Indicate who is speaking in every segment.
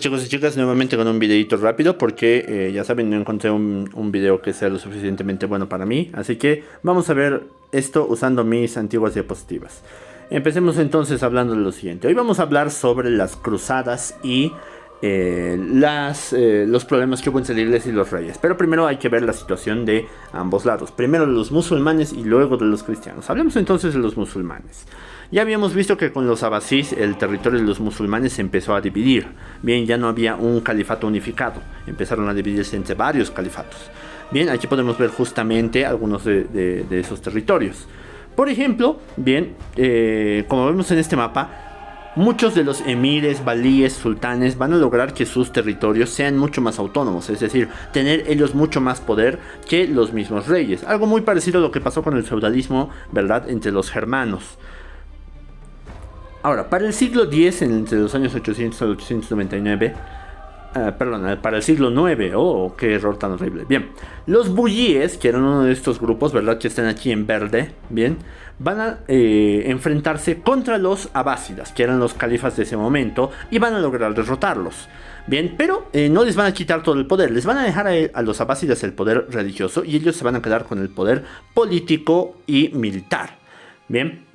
Speaker 1: Chicos y chicas, nuevamente con un videito rápido porque ya saben, no encontré un video que sea lo suficientemente bueno para mí. Así que vamos a ver esto usando mis antiguas diapositivas. Empecemos entonces hablando de lo siguiente. Hoy vamos a hablar sobre las cruzadas y los problemas que hubo entre la iglesia y los reyes. Pero primero hay que ver la situación de ambos lados. Primero de los musulmanes y luego de los cristianos. Hablemos entonces de los musulmanes. Ya habíamos visto que con los abasís el territorio de los musulmanes se empezó a dividir. Bien, ya no había un califato unificado. Empezaron a dividirse entre varios califatos. Bien, aquí podemos ver justamente algunos de esos territorios. Por ejemplo, bien, como vemos en este mapa, muchos de los emires, valíes, sultanes van a lograr que sus territorios sean mucho más autónomos, es decir, tener ellos mucho más poder que los mismos reyes. Algo muy parecido a lo que pasó con el feudalismo, ¿verdad?, entre los germanos. Ahora, para el siglo X, entre los años 800 al 899, para el siglo IX, oh, qué error tan horrible. Bien, los buyíes, que eran uno de estos grupos, ¿verdad?, que están aquí en verde, bien, van a enfrentarse contra los abásidas, que eran los califas de ese momento, y van a lograr derrotarlos. Bien, pero no les van a quitar todo el poder, les van a dejar a los abásidas el poder religioso, y ellos se van a quedar con el poder político y militar. Bien.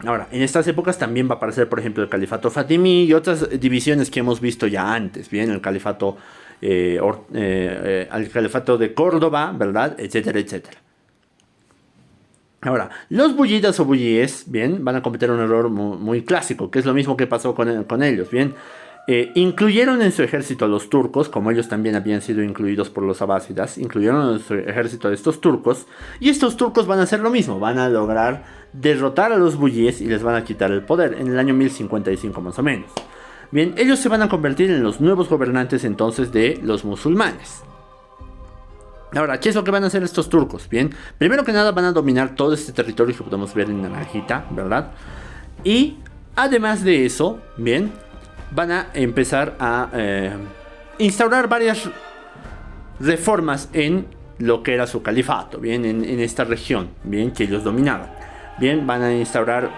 Speaker 1: Ahora, en estas épocas también va a aparecer, por ejemplo, el califato fatimí y otras divisiones que hemos visto ya antes, bien, el califato de Córdoba, ¿verdad?, etcétera, etcétera. Ahora, los bullidas o bullíes, bien, van a cometer un error muy clásico, que es lo mismo que pasó con ellos, bien. Incluyeron en su ejército a los turcos, como ellos también habían sido incluidos por los abásidas, incluyeron en su ejército a estos turcos, y estos turcos van a hacer lo mismo, van a lograr derrotar a los buyíes y les van a quitar el poder en el año 1055 más o menos. Bien, ellos se van a convertir en los nuevos gobernantes entonces de los musulmanes. Ahora, ¿qué es lo que van a hacer estos turcos? Bien, primero que nada van a dominar todo este territorio que podemos ver en naranjita, ¿verdad? Y además de eso, bien, van a empezar a instaurar varias reformas en lo que era su califato, bien, en esta región, bien, que ellos dominaban. Bien, van a instaurar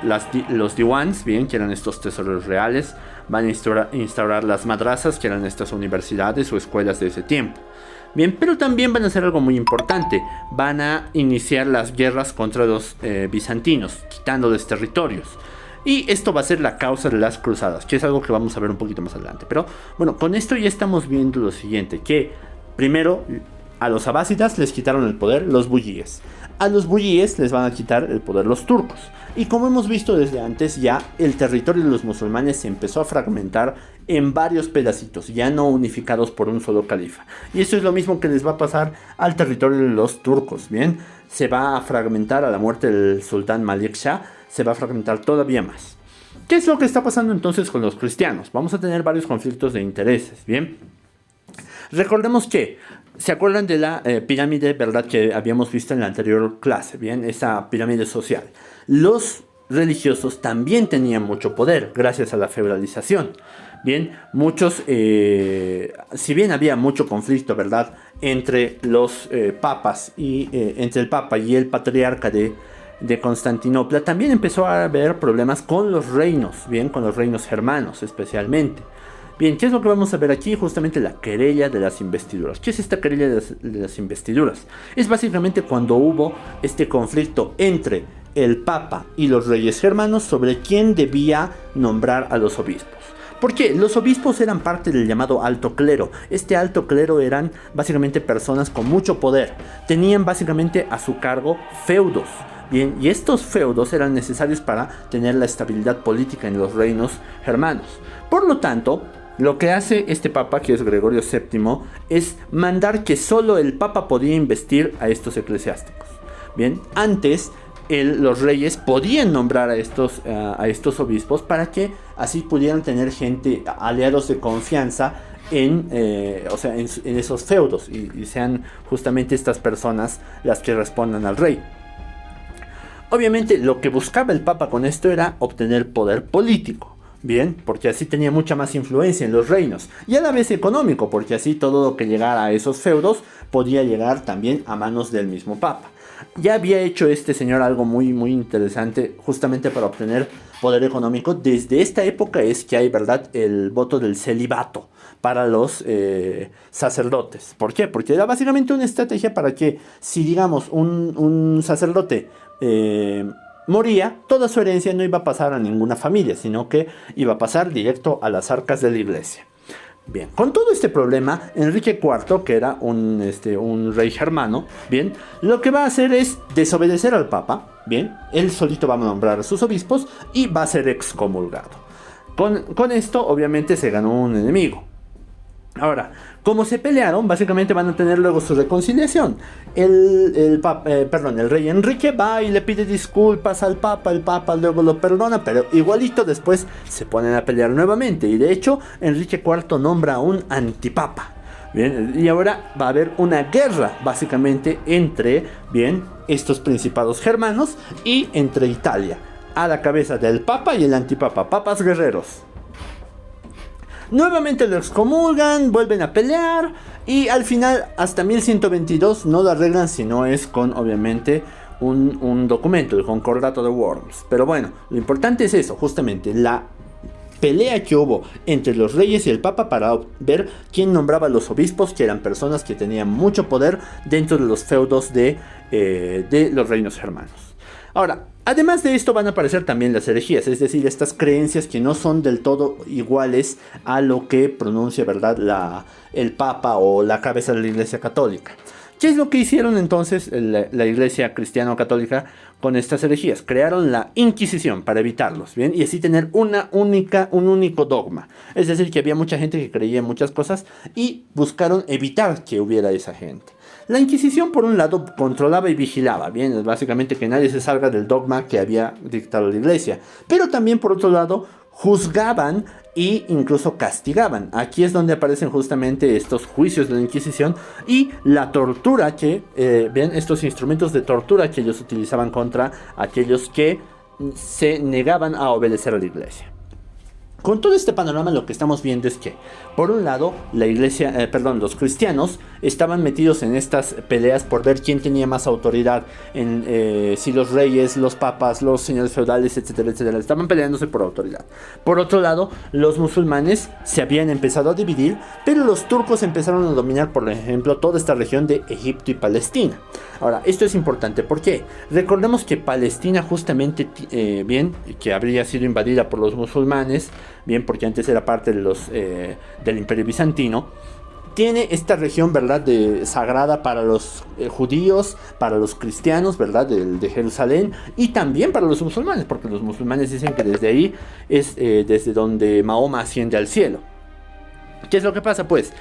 Speaker 1: los diwans, bien, que eran estos tesoros reales. Van a instaurar las madrasas, que eran estas universidades o escuelas de ese tiempo. Bien, pero también van a hacer algo muy importante. Van a iniciar las guerras contra los bizantinos, quitándoles territorios. Y esto va a ser la causa de las cruzadas, que es algo que vamos a ver un poquito más adelante. Pero bueno, con esto ya estamos viendo lo siguiente, que primero a los abásidas les quitaron el poder los buyíes. A los buyíes les van a quitar el poder los turcos. Y como hemos visto desde antes, ya el territorio de los musulmanes se empezó a fragmentar en varios pedacitos, ya no unificados por un solo califa. Y esto es lo mismo que les va a pasar al territorio de los turcos, ¿bien? Se va a fragmentar a la muerte del sultán Malik Shah, se va a fragmentar todavía más. ¿Qué es lo que está pasando entonces con los cristianos? Vamos a tener varios conflictos de intereses, ¿bien? Recordemos que, ¿se acuerdan de la pirámide, verdad, que habíamos visto en la anterior clase? Bien, esa pirámide social. Los religiosos también tenían mucho poder gracias a la feudalización. Bien, muchos, si bien había mucho conflicto, verdad, entre los papas y entre el papa y el patriarca de Constantinopla, también empezó a haber problemas con los reinos, bien, con los reinos germanos especialmente. Bien, ¿qué es lo que vamos a ver aquí? Justamente la querella de las investiduras. ¿Qué es esta querella de las investiduras? Es básicamente cuando hubo este conflicto entre el Papa y los reyes germanos sobre quién debía nombrar a los obispos. ¿Por qué? Los obispos eran parte del llamado alto clero. Este alto clero eran básicamente personas con mucho poder. Tenían básicamente a su cargo feudos. Bien, y estos feudos eran necesarios para tener la estabilidad política en los reinos germanos. Por lo tanto, lo que hace este papa, que es Gregorio VII, es mandar que solo el papa podía investir a estos eclesiásticos. Bien, antes los reyes podían nombrar a estos obispos para que así pudieran tener gente, aliados de confianza en esos feudos y sean justamente estas personas las que respondan al rey. Obviamente lo que buscaba el papa con esto era obtener poder político. Bien, porque así tenía mucha más influencia en los reinos. Y a la vez económico, porque así todo lo que llegara a esos feudos podía llegar también a manos del mismo papa. Ya había hecho este señor algo muy interesante justamente para obtener poder económico, desde esta época es que hay, ¿verdad?, el voto del celibato para los sacerdotes. ¿Por qué? Porque era básicamente una estrategia para que, si digamos un sacerdote moría, toda su herencia no iba a pasar a ninguna familia, sino que iba a pasar directo a las arcas de la iglesia. Bien, con todo este problema, Enrique IV, que era un rey germano, bien, lo que va a hacer es desobedecer al Papa, bien, él solito va a nombrar a sus obispos y va a ser excomulgado. Con esto, obviamente, se ganó un enemigo. Ahora, como se pelearon, básicamente van a tener luego su reconciliación. El rey Enrique va y le pide disculpas al Papa, el Papa luego lo perdona, pero igualito después se ponen a pelear nuevamente. Y de hecho, Enrique IV nombra a un antipapa. Bien, y ahora va a haber una guerra básicamente entre, bien, estos principados germanos y entre Italia, a la cabeza del Papa y el antipapa, papas guerreros. Nuevamente lo excomulgan, vuelven a pelear y al final hasta 1122 no lo arreglan si no es con obviamente un documento, el Concordato de Worms. Pero bueno, lo importante es eso, justamente la pelea que hubo entre los reyes y el Papa para ver quién nombraba a los obispos, que eran personas que tenían mucho poder dentro de los feudos de los reinos germanos. Ahora, además de esto van a aparecer también las herejías, es decir, estas creencias que no son del todo iguales a lo que pronuncia, ¿verdad?, el Papa o la cabeza de la Iglesia Católica. ¿Qué es lo que hicieron entonces la Iglesia Cristiano-Católica con estas herejías? Crearon la Inquisición para evitarlos, ¿bien? Y así tener un único dogma. Es decir, que había mucha gente que creía en muchas cosas y buscaron evitar que hubiera esa gente. La Inquisición, por un lado, controlaba y vigilaba, bien, es básicamente que nadie se salga del dogma que había dictado la Iglesia. Pero también, por otro lado, juzgaban e incluso castigaban. Aquí es donde aparecen justamente estos juicios de la Inquisición y la tortura ven, estos instrumentos de tortura que ellos utilizaban contra aquellos que se negaban a obedecer a la Iglesia. Con todo este panorama lo que estamos viendo es que, por un lado, los cristianos estaban metidos en estas peleas por ver quién tenía más autoridad, si los reyes, los papas, los señores feudales, etcétera, etcétera, estaban peleándose por autoridad. Por otro lado, los musulmanes se habían empezado a dividir, pero los turcos empezaron a dominar, por ejemplo, toda esta región de Egipto y Palestina. Ahora, esto es importante, ¿por qué? Recordemos que Palestina justamente, que habría sido invadida por los musulmanes, bien, porque antes era parte de del Imperio Bizantino, tiene esta región, ¿verdad?, sagrada para los judíos, para los cristianos, ¿verdad?, de Jerusalén, y también para los musulmanes, porque los musulmanes dicen que desde ahí es desde donde Mahoma asciende al cielo. ¿Qué es lo que pasa? Pues,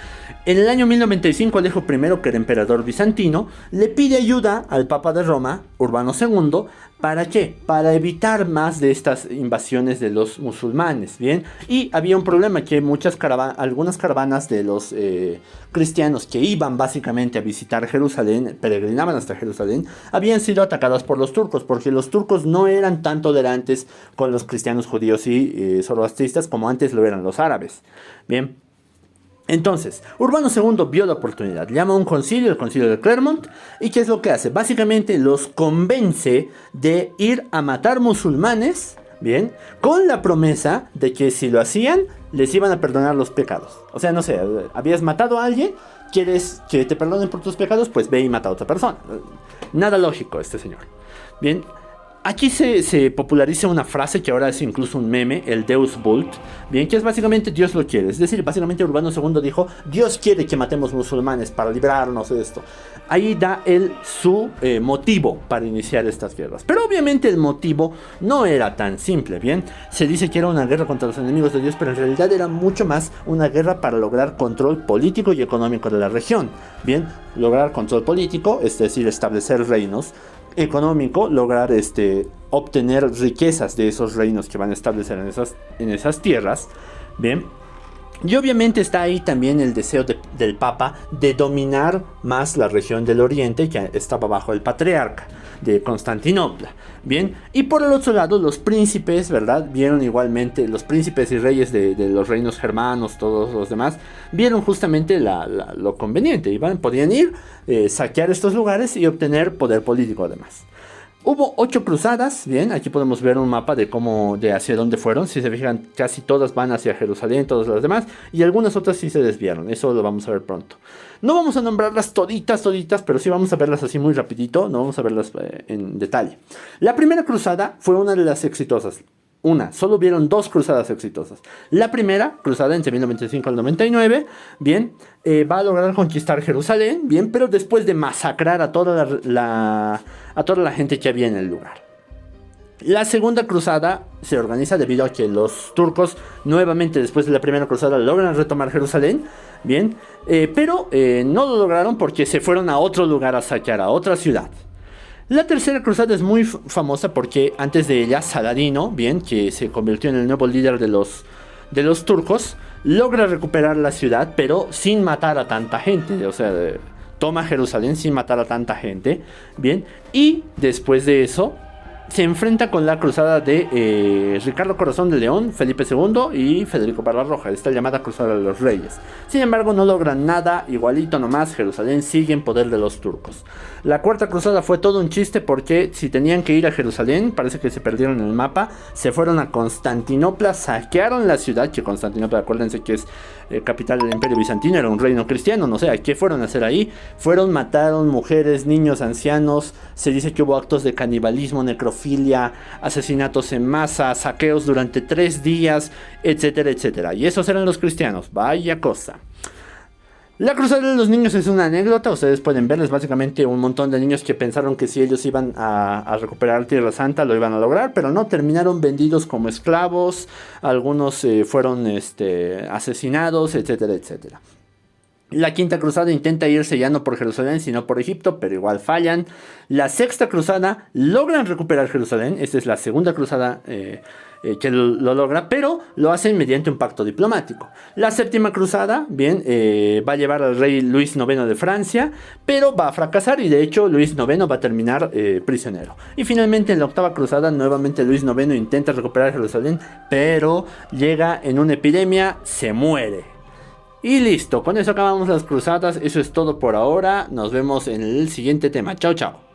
Speaker 1: en el año 1095, Alejo I, que era emperador bizantino, le pide ayuda al Papa de Roma, Urbano II, ¿para qué? Para evitar más de estas invasiones de los musulmanes, ¿bien? Y había un problema, que algunas caravanas de los cristianos que iban básicamente a visitar Jerusalén, peregrinaban hasta Jerusalén, habían sido atacadas por los turcos, porque los turcos no eran tan tolerantes con los cristianos, judíos y zoroastristas como antes lo eran los árabes, ¿bien? Entonces, Urbano II vio la oportunidad, llama a un concilio, el concilio de Clermont, y ¿qué es lo que hace? Básicamente los convence de ir a matar musulmanes, bien, con la promesa de que si lo hacían, les iban a perdonar los pecados. O sea, no sé, habías matado a alguien, ¿quieres que te perdonen por tus pecados? Pues ve y mata a otra persona. Nada lógico este señor. Bien. Aquí se populariza una frase que ahora es incluso un meme, el Deus Vult, bien, que es básicamente Dios lo quiere. Es decir, básicamente Urbano II dijo, Dios quiere que matemos musulmanes para librarnos de esto. Ahí da él su motivo para iniciar estas guerras. Pero obviamente el motivo no era tan simple, bien. Se dice que era una guerra contra los enemigos de Dios, pero en realidad era mucho más una guerra para lograr control político y económico de la región. Bien, lograr control político, es decir, establecer reinos. Económico, lograr obtener riquezas de esos reinos que van a establecer en esas tierras, bien. Y obviamente está ahí también el deseo del Papa de dominar más la región del Oriente, que estaba bajo el patriarca de Constantinopla, bien. Y por el otro lado, los príncipes, ¿verdad?, vieron igualmente, los príncipes y reyes de los reinos germanos, todos los demás, vieron justamente lo conveniente, podían ir, saquear estos lugares y obtener poder político además. Hubo 8 cruzadas, bien, aquí podemos ver un mapa de hacia dónde fueron. Si se fijan, casi todas van hacia Jerusalén, todas las demás, y algunas otras sí se desviaron, eso lo vamos a ver pronto. No vamos a nombrarlas toditas, pero sí vamos a verlas así muy rapidito, no vamos a verlas en detalle. La primera cruzada fue una de las exitosas. Solo hubieron 2 cruzadas exitosas. La primera, cruzada entre 1095 al 99, bien, va a lograr conquistar Jerusalén, bien, pero después de masacrar a toda la gente que había en el lugar. La segunda cruzada se organiza debido a que los turcos nuevamente después de la primera cruzada logran retomar Jerusalén, bien, pero no lo lograron porque se fueron a otro lugar a saquear, a otra ciudad. La tercera cruzada es muy famosa porque antes de ella Saladino, bien, que se convirtió en el nuevo líder de los turcos, logra recuperar la ciudad, pero sin matar a tanta gente, o sea, toma Jerusalén sin matar a tanta gente, bien, y después de eso se enfrenta con la cruzada de Ricardo Corazón de León, Felipe II y Federico Barbarroja, esta llamada Cruzada de los Reyes. Sin embargo, no logran nada, igualito nomás, Jerusalén sigue en poder de los turcos. La cuarta cruzada fue todo un chiste porque si tenían que ir a Jerusalén, parece que se perdieron en el mapa, se fueron a Constantinopla, saquearon la ciudad, que Constantinopla, acuérdense que es capital del Imperio Bizantino, era un reino cristiano, no sé, ¿qué fueron a hacer ahí? Mataron mujeres, niños, ancianos, se dice que hubo actos de canibalismo, necrofilia, asesinatos en masa, saqueos durante 3 días, etcétera, etcétera. Y esos eran los cristianos, vaya cosa. La cruzada de los niños es una anécdota, ustedes pueden ver, es básicamente un montón de niños que pensaron que si ellos iban a recuperar Tierra Santa lo iban a lograr, pero no, terminaron vendidos como esclavos, algunos fueron asesinados, etcétera, etcétera. La quinta cruzada intenta irse ya no por Jerusalén, sino por Egipto, pero igual fallan. La sexta cruzada logran recuperar Jerusalén, esta es la segunda cruzada que lo logra, pero lo hacen mediante un pacto diplomático. La séptima cruzada, bien, va a llevar al rey Luis IX de Francia, pero va a fracasar y de hecho Luis IX va a terminar prisionero. Y finalmente en la octava cruzada, nuevamente Luis IX intenta recuperar Jerusalén, pero llega en una epidemia, se muere. Y listo, con eso acabamos las cruzadas, eso es todo por ahora, nos vemos en el siguiente tema, chao chao.